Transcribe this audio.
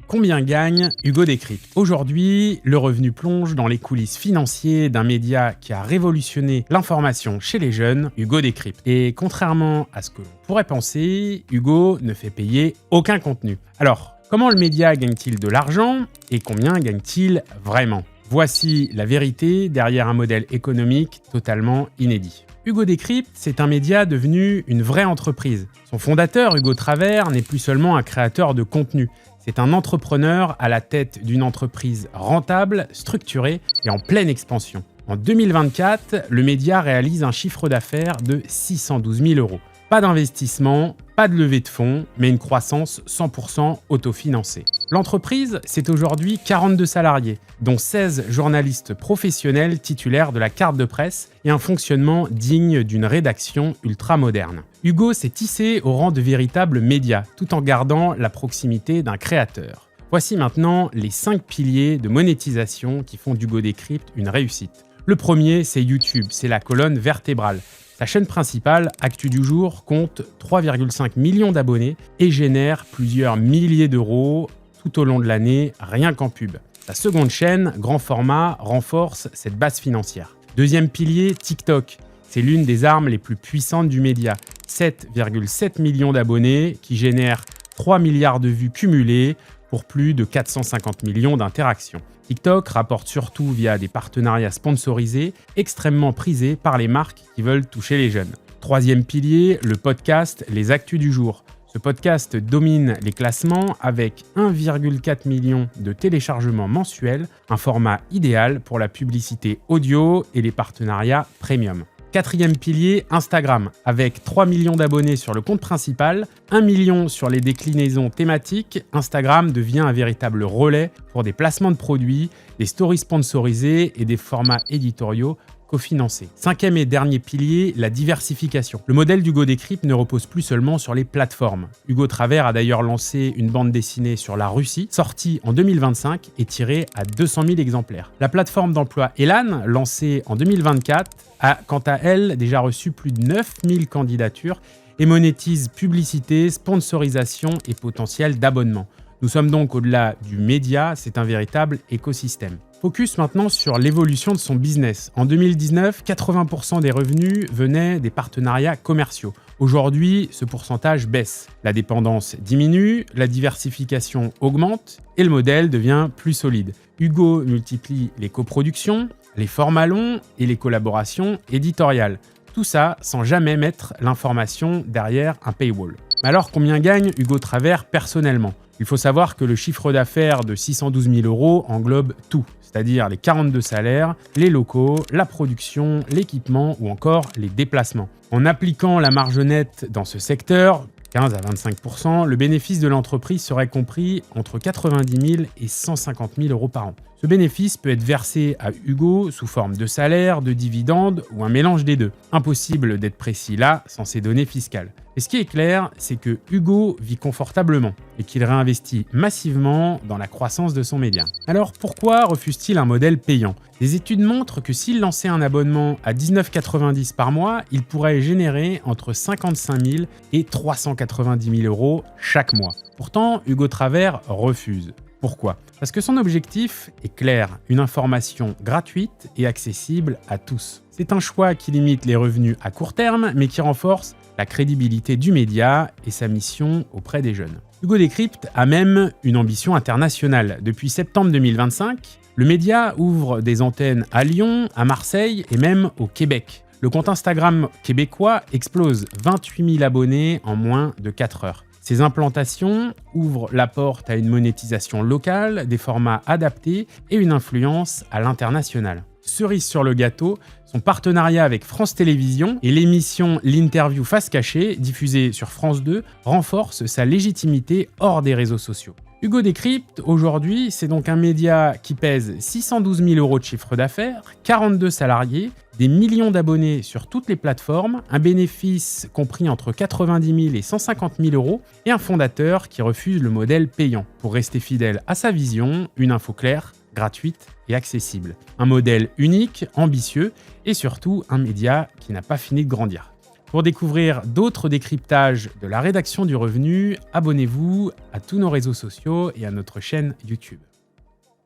Combien gagne Hugo Décrypte? Aujourd'hui, le revenu plonge dans les coulisses financières d'un média qui a révolutionné l'information chez les jeunes, Hugo Décrypte. Et contrairement à ce que l'on pourrait penser, Hugo ne fait payer aucun contenu. Alors, comment le média gagne-t-il de l'argent et combien gagne-t-il vraiment? Voici la vérité derrière un modèle économique totalement inédit. Hugo Décrypte, c'est un média devenu une vraie entreprise. Son fondateur, Hugo Travers, n'est plus seulement un créateur de contenu. C'est un entrepreneur à la tête d'une entreprise rentable, structurée et en pleine expansion. En 2024, le média réalise un chiffre d'affaires de 612 000 €. Pas d'investissement, pas de levée de fonds, mais une croissance 100% autofinancée. L'entreprise, c'est aujourd'hui 42 salariés, dont 16 journalistes professionnels titulaires de la carte de presse et un fonctionnement digne d'une rédaction ultra-moderne. Hugo s'est tissé au rang de véritable média, tout en gardant la proximité d'un créateur. Voici maintenant les 5 piliers de monétisation qui font d'Hugo Décrypte une réussite. Le premier, c'est YouTube, c'est la colonne vertébrale. Sa chaîne principale, Actu du jour, compte 3,5 millions d'abonnés et génère plusieurs milliers d'euros tout au long de l'année, rien qu'en pub. Sa seconde chaîne, grand format, renforce cette base financière. Deuxième pilier, TikTok. C'est l'une des armes les plus puissantes du média. 7,7 millions d'abonnés qui génèrent 3 milliards de vues cumulées pour plus de 450 millions d'interactions. TikTok rapporte surtout via des partenariats sponsorisés extrêmement prisés par les marques qui veulent toucher les jeunes. Troisième pilier, le podcast Les Actus du jour. Ce podcast domine les classements avec 1,4 million de téléchargements mensuels, un format idéal pour la publicité audio et les partenariats premium. Quatrième pilier, Instagram. Avec 3 millions d'abonnés sur le compte principal, 1 million sur les déclinaisons thématiques, Instagram devient un véritable relais pour des placements de produits, des stories sponsorisées et des formats éditoriaux cofinancés. Cinquième et dernier pilier, la diversification. Le modèle d'Hugo Décrypte ne repose plus seulement sur les plateformes. Hugo Travers a d'ailleurs lancé une bande dessinée sur la Russie, sortie en 2025 et tirée à 200 000 exemplaires. La plateforme d'emploi Elan, lancée en 2024, a quant à elle déjà reçu plus de 9000 candidatures et monétise publicité, sponsorisation et potentiel d'abonnement. Nous sommes donc au-delà du média, c'est un véritable écosystème. Focus maintenant sur l'évolution de son business. En 2019, 80% des revenus venaient des partenariats commerciaux. Aujourd'hui, ce pourcentage baisse. La dépendance diminue, la diversification augmente et le modèle devient plus solide. Hugo multiplie les coproductions, les formats longs et les collaborations éditoriales. Tout ça sans jamais mettre l'information derrière un paywall. Mais alors, combien gagne Hugo Travers personnellement? Il faut savoir que le chiffre d'affaires de 612 000 € englobe tout, c'est-à-dire les 42 salaires, les locaux, la production, l'équipement ou encore les déplacements. En appliquant la marge nette dans ce secteur, 15 à 25%, le bénéfice de l'entreprise serait compris entre 90 000 et 150 000 € par an. Ce bénéfice peut être versé à Hugo sous forme de salaire, de dividendes ou un mélange des deux. Impossible d'être précis là sans ces données fiscales. Et ce qui est clair, c'est que Hugo vit confortablement et qu'il réinvestit massivement dans la croissance de son média. Alors pourquoi refuse-t-il un modèle payant? Des études montrent que s'il lançait un abonnement à 19,90 € par mois, il pourrait générer entre 55 000 et 390 000 € chaque mois. Pourtant, Hugo Travers refuse. Pourquoi? Parce que son objectif est clair, une information gratuite et accessible à tous. C'est un choix qui limite les revenus à court terme, mais qui renforce la crédibilité du média et sa mission auprès des jeunes. Hugo Décrypte a même une ambition internationale. Depuis septembre 2025, le média ouvre des antennes à Lyon, à Marseille et même au Québec. Le compte Instagram québécois explose 28 000 abonnés en moins de 4 heures. Ces implantations ouvrent la porte à une monétisation locale, des formats adaptés et une influence à l'international. Cerise sur le gâteau, son partenariat avec France Télévisions et l'émission L'interview face cachée, diffusée sur France 2, renforce sa légitimité hors des réseaux sociaux. Hugo Décrypte, aujourd'hui, c'est donc un média qui pèse 612 000 € de chiffre d'affaires, 42 salariés, des millions d'abonnés sur toutes les plateformes, un bénéfice compris entre 90 000 et 150 000 € et un fondateur qui refuse le modèle payant pour rester fidèle à sa vision, une info claire, gratuite et accessible. Un modèle unique, ambitieux et surtout un média qui n'a pas fini de grandir. Pour découvrir d'autres décryptages de la rédaction du revenu, abonnez-vous à tous nos réseaux sociaux et à notre chaîne YouTube.